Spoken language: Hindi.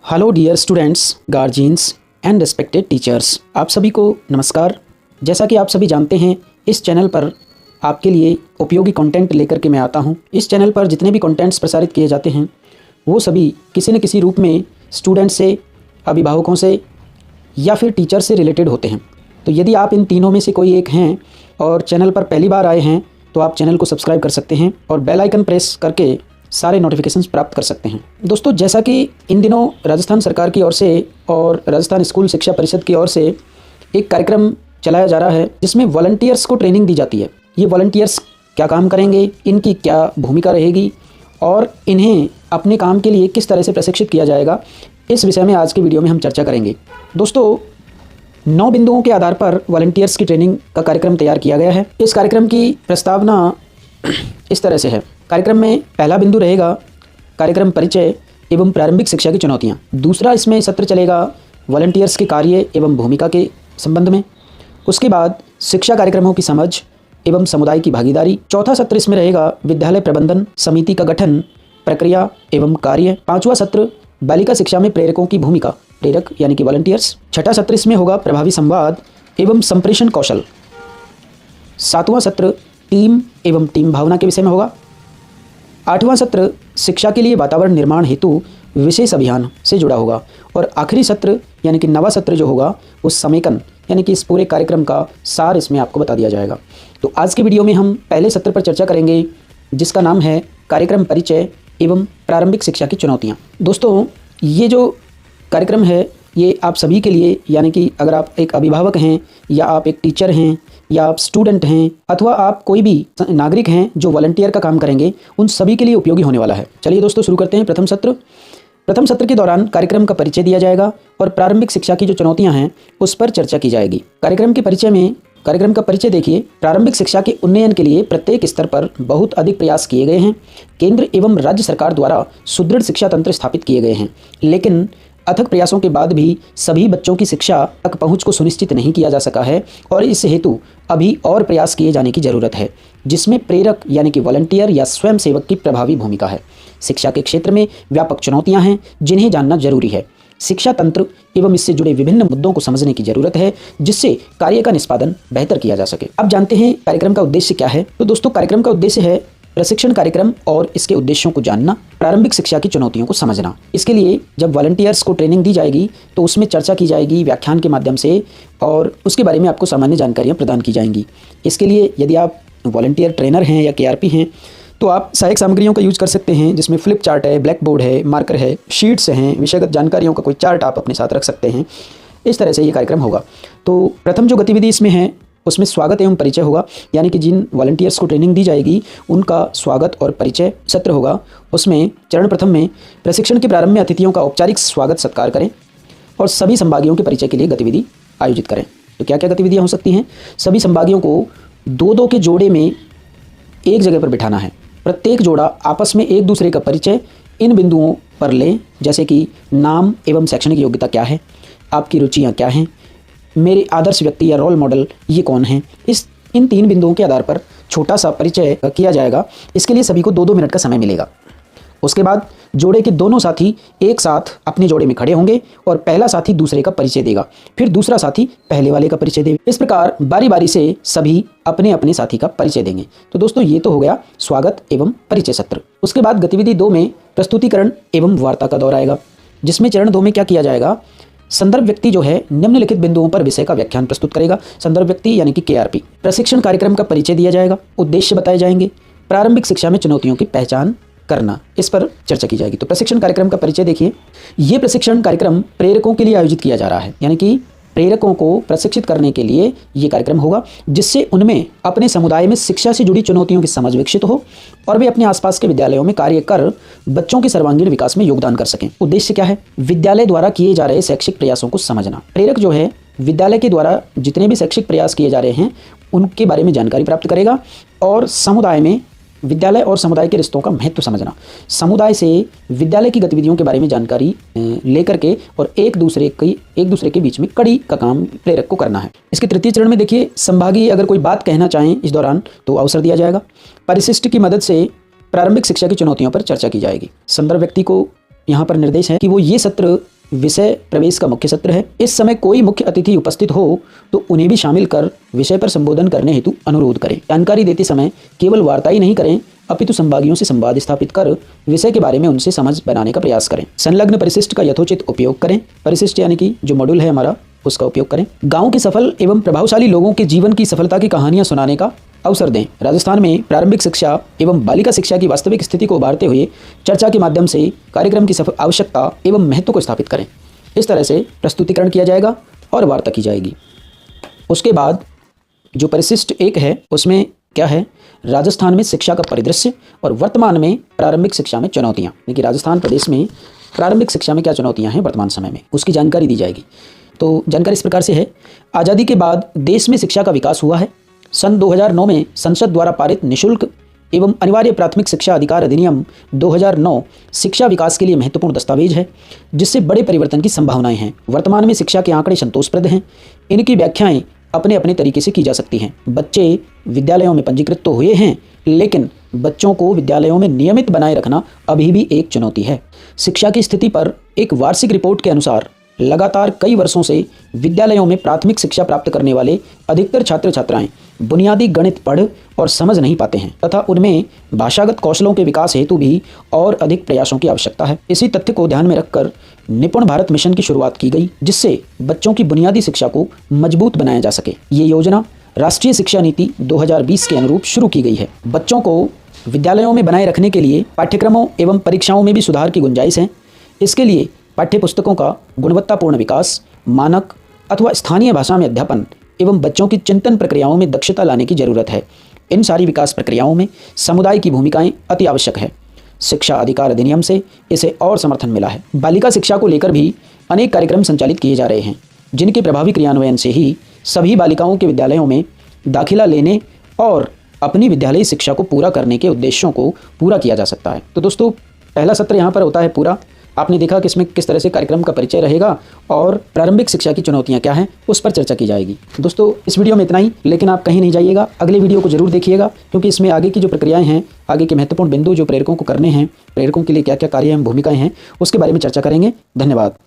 Hello dear students, guardians and respected teachers, आप सभी को नमस्कार। जैसा कि आप सभी जानते हैं, इस चैनल पर आपके लिए उपयोगी कंटेंट लेकर के मैं आता हूं। इस चैनल पर जितने भी कंटेंट्स प्रसारित किए जाते हैं वो सभी किसी न किसी रूप में स्टूडेंट्स से, अभिभावकों से या फिर टीचर से रिलेटेड होते हैं। तो यदि आप इन तीनों में से कोई एक हैं और चैनल पर पहली बार आए हैं तो आप चैनल को सब्सक्राइब कर सकते हैं और बेल आइकन प्रेस करके सारे नोटिफिकेशंस प्राप्त कर सकते हैं। दोस्तों, जैसा कि इन दिनों राजस्थान सरकार की ओर से और राजस्थान स्कूल शिक्षा परिषद की ओर से एक कार्यक्रम चलाया जा रहा है जिसमें वॉलंटियर्स को ट्रेनिंग दी जाती है। ये वॉलंटियर्स क्या काम करेंगे, इनकी क्या भूमिका रहेगी और इन्हें अपने काम के लिए किस तरह से प्रशिक्षित किया जाएगा, इस विषय में आज की वीडियो में हम चर्चा करेंगे। दोस्तों, 9 बिंदुओं के आधार पर वॉलंटियर्स की ट्रेनिंग का कार्यक्रम तैयार किया गया है। इस कार्यक्रम की प्रस्तावना इस तरह से है। कार्यक्रम में पहला बिंदु रहेगा कार्यक्रम परिचय एवं प्रारंभिक शिक्षा की चुनौतियाँ। दूसरा इसमें सत्र चलेगा वॉलंटियर्स के कार्य एवं भूमिका के संबंध में। उसके बाद शिक्षा कार्यक्रमों की समझ एवं समुदाय की भागीदारी। चौथा सत्र इसमें रहेगा विद्यालय प्रबंधन समिति का गठन, प्रक्रिया एवं कार्य। 5वां सत्र बालिका शिक्षा में प्रेरकों की भूमिका, प्रेरक यानी कि वॉलंटियर्स। 6ठा सत्र इसमें होगा प्रभावी संवाद एवं संप्रेषण कौशल। 7वां सत्र टीम एवं टीम भावना के विषय में होगा। 8वां सत्र शिक्षा के लिए वातावरण निर्माण हेतु विशेष अभियान से जुड़ा होगा। और आखिरी सत्र यानी कि 9वां सत्र जो होगा वो समेकन यानी कि इस पूरे कार्यक्रम का सार इसमें आपको बता दिया जाएगा। तो आज के वीडियो में हम पहले सत्र पर चर्चा करेंगे जिसका नाम है कार्यक्रम परिचय एवं प्रारंभिक शिक्षा की चुनौतियाँ। दोस्तों, ये जो कार्यक्रम है ये आप सभी के लिए, यानी कि अगर आप एक अभिभावक हैं या आप एक टीचर हैं या आप स्टूडेंट हैं अथवा आप कोई भी नागरिक हैं जो वॉलंटियर का काम करेंगे, उन सभी के लिए उपयोगी होने वाला है। चलिए दोस्तों, शुरू करते हैं। प्रथम सत्र के दौरान कार्यक्रम का परिचय दिया जाएगा और प्रारंभिक शिक्षा की जो चुनौतियां हैं उस पर चर्चा की जाएगी। कार्यक्रम का परिचय देखिए। प्रारंभिक शिक्षा के उन्नयन के लिए प्रत्येक स्तर पर बहुत अधिक प्रयास किए गए हैं। केंद्र एवं राज्य सरकार द्वारा सुदृढ़ शिक्षा तंत्र स्थापित किए गए हैं, लेकिन अथक प्रयासों के बाद भी सभी बच्चों की शिक्षा तक पहुंच को सुनिश्चित नहीं किया जा सका है और इस हेतु अभी और प्रयास किए जाने की जरूरत है, जिसमें प्रेरक यानी कि वॉलंटियर या स्वयं सेवक की प्रभावी भूमिका है। शिक्षा के क्षेत्र में व्यापक चुनौतियां हैं जिन्हें जानना जरूरी है। शिक्षा तंत्र एवं इससे जुड़े विभिन्न मुद्दों को समझने की जरूरत है जिससे कार्य का निष्पादन बेहतर किया जा सके। अब जानते हैं कार्यक्रम का उद्देश्य क्या है। तो दोस्तों, कार्यक्रम का उद्देश्य है प्रशिक्षण कार्यक्रम और इसके उद्देश्यों को जानना, प्रारंभिक शिक्षा की चुनौतियों को समझना। इसके लिए जब वॉलंटियर्स को ट्रेनिंग दी जाएगी तो उसमें चर्चा की जाएगी व्याख्यान के माध्यम से और उसके बारे में आपको सामान्य जानकारियाँ प्रदान की जाएंगी। इसके लिए यदि आप वॉलंटियर ट्रेनर हैं या KRP हैं तो आप सहायक सामग्रियों का यूज कर सकते हैं, जिसमें फ्लिप चार्ट है, ब्लैक बोर्ड है, मार्कर है, शीट्स हैं, विषयगत जानकारियों का कोई चार्ट आप अपने साथ रख सकते हैं। इस तरह से ये कार्यक्रम होगा। तो प्रथम जो गतिविधि इसमें है उसमें स्वागत एवं परिचय होगा, यानी कि जिन वॉलंटियर्स को ट्रेनिंग दी जाएगी उनका स्वागत और परिचय सत्र होगा। उसमें चरण प्रथम में प्रशिक्षण के प्रारंभ में अतिथियों का औपचारिक स्वागत सत्कार करें और सभी संभागियों के परिचय के लिए गतिविधि आयोजित करें। तो क्या क्या गतिविधियाँ हो सकती हैं? सभी संभागियों को 2-2 के जोड़े में एक जगह पर बिठाना है। प्रत्येक जोड़ा आपस में एक दूसरे का परिचय इन बिंदुओं पर लें, जैसे कि नाम एवं शैक्षणिक योग्यता क्या है, आपकी रुचियाँ क्या हैं, मेरे आदर्श व्यक्ति या रोल मॉडल ये कौन हैं। इन 3 बिंदुओं के आधार पर छोटा सा परिचय किया जाएगा। इसके लिए सभी को 2-2 मिनट का समय मिलेगा। उसके बाद जोड़े के दोनों साथी एक साथ अपने जोड़े में खड़े होंगे और पहला साथी दूसरे का परिचय देगा, फिर दूसरा साथी पहले वाले का परिचय देगा। इस प्रकार बारी बारी से सभी अपने अपने साथी का परिचय देंगे। तो दोस्तों, ये तो हो गया स्वागत एवं परिचय सत्र। उसके बाद गतिविधि 2 में प्रस्तुतिकरण एवं वार्ता का दौर आएगा, जिसमें चरण 2 में क्या किया जाएगा? संदर्भ व्यक्ति जो है निम्नलिखित बिंदुओं पर विषय का व्याख्यान प्रस्तुत करेगा। संदर्भ व्यक्ति यानी कि KRP। प्रशिक्षण कार्यक्रम का परिचय दिया जाएगा, उद्देश्य बताए जाएंगे, प्रारंभिक शिक्षा में चुनौतियों की पहचान करना, इस पर चर्चा की जाएगी। तो प्रशिक्षण कार्यक्रम का परिचय देखिए। ये प्रशिक्षण कार्यक्रम प्रेरकों के लिए आयोजित किया जा रहा है, यानी कि प्रेरकों को प्रशिक्षित करने के लिए ये कार्यक्रम होगा, जिससे उनमें अपने समुदाय में शिक्षा से जुड़ी चुनौतियों की समझ विकसित हो और वे अपने आसपास के विद्यालयों में कार्य कर बच्चों के सर्वांगीण विकास में योगदान कर सकें। उद्देश्य क्या है? विद्यालय द्वारा किए जा रहे शैक्षिक प्रयासों को समझना। प्रेरक जो है विद्यालय के द्वारा जितने भी शैक्षिक प्रयास किए जा रहे हैं उनके बारे में जानकारी प्राप्त करेगा और समुदाय में विद्यालय और समुदाय के रिश्तों का महत्व समझना, समुदाय से विद्यालय की गतिविधियों के बारे में जानकारी लेकर के और एक दूसरे के बीच में कड़ी का काम प्रेरक को करना है। इसके तृतीय चरण में देखिए, संभागी अगर कोई बात कहना चाहें इस दौरान तो अवसर दिया जाएगा। परिशिष्ट की मदद से प्रारंभिक शिक्षा की चुनौतियों पर चर्चा की जाएगी। संदर्भ व्यक्ति को यहाँ पर निर्देश है कि वो ये सत्र विषय प्रवेश का मुख्य सत्र है। इस समय कोई मुख्य अतिथि उपस्थित हो तो उन्हें भी शामिल कर विषय पर संबोधन करने हेतु अनुरोध करें। जानकारी देते समय केवल वार्ता ही नहीं करें, अपितु संभागियों से संवाद स्थापित कर विषय के बारे में उनसे समझ बनाने का प्रयास करें। संलग्न परिशिष्ट का यथोचित उपयोग करें। परिशिष्ट यानी कि जो मॉड्यूल है हमारा, उसका उपयोग करें। गांव के सफल एवं प्रभावशाली लोगों के जीवन की सफलता की कहानियां सुनाने का अवसर दें। राजस्थान में प्रारंभिक शिक्षा एवं बालिका शिक्षा की वास्तविक स्थिति को उभारते हुए चर्चा के माध्यम से कार्यक्रम की आवश्यकता एवं महत्व को स्थापित करें। इस तरह से प्रस्तुतिकरण किया जाएगा और वार्ता की जाएगी। उसके बाद जो परिशिष्ट 1 है उसमें क्या है, राजस्थान में शिक्षा का परिदृश्य और वर्तमान में प्रारंभिक शिक्षा में चुनौतियाँ, यानी कि राजस्थान प्रदेश में प्रारंभिक शिक्षा में क्या चुनौतियाँ हैं वर्तमान समय में, उसकी जानकारी दी जाएगी। तो जानकारी इस प्रकार से है। आज़ादी के बाद देश में शिक्षा का विकास हुआ है। सन 2009 में संसद द्वारा पारित निःशुल्क एवं अनिवार्य प्राथमिक शिक्षा अधिकार अधिनियम 2009 शिक्षा विकास के लिए महत्वपूर्ण दस्तावेज है, जिससे बड़े परिवर्तन की संभावनाएं हैं। वर्तमान में शिक्षा के आंकड़े संतोषप्रद हैं। इनकी व्याख्याएं अपने अपने तरीके से की जा सकती हैं। बच्चे विद्यालयों में पंजीकृत तो हुए हैं, लेकिन बच्चों को विद्यालयों में नियमित बनाए रखना अभी भी एक चुनौती है। शिक्षा की स्थिति पर एक वार्षिक रिपोर्ट के अनुसार लगातार कई वर्षों से विद्यालयों में प्राथमिक शिक्षा प्राप्त करने वाले अधिकतर छात्र छात्राएं बुनियादी गणित पढ़ और समझ नहीं पाते हैं तथा उनमें भाषागत कौशलों के विकास हेतु भी और अधिक प्रयासों की आवश्यकता है। इसी तथ्य को ध्यान में रखकर निपुण भारत मिशन की शुरुआत की गई, जिससे बच्चों की बुनियादी शिक्षा को मजबूत बनाया जा सके। ये योजना राष्ट्रीय शिक्षा नीति 2020 के अनुरूप शुरू की गई है। बच्चों को विद्यालयों में बनाए रखने के लिए पाठ्यक्रमों एवं परीक्षाओं में भी सुधार की गुंजाइश है। इसके लिए पाठ्य पुस्तकों का गुणवत्तापूर्ण विकास, मानक अथवा स्थानीय भाषा में अध्यापन एवं बच्चों की चिंतन प्रक्रियाओं में दक्षता लाने की जरूरत है। इन सारी विकास प्रक्रियाओं में समुदाय की भूमिकाएं अति आवश्यक है। शिक्षा अधिकार अधिनियम से इसे और समर्थन मिला है। बालिका शिक्षा को लेकर भी अनेक कार्यक्रम संचालित किए जा रहे हैं, जिनके प्रभावी क्रियान्वयन से ही सभी बालिकाओं के विद्यालयों में दाखिला लेने और अपनी विद्यालयी शिक्षा को पूरा करने के उद्देश्यों को पूरा किया जा सकता है। तो दोस्तों, पहला सत्र यहाँ पर होता है पूरा। आपने देखा कि इसमें किस तरह से कार्यक्रम का परिचय रहेगा और प्रारंभिक शिक्षा की चुनौतियां क्या हैं, उस पर चर्चा की जाएगी। दोस्तों, इस वीडियो में इतना ही, लेकिन आप कहीं नहीं जाइएगा, अगले वीडियो को जरूर देखिएगा, क्योंकि इसमें आगे की जो प्रक्रियाएं हैं, आगे के महत्वपूर्ण बिंदु जो प्रेरकों को करने हैं, प्रेरकों के लिए क्या क्या कार्य एवं भूमिकाएं हैं, उसके बारे में चर्चा करेंगे। धन्यवाद।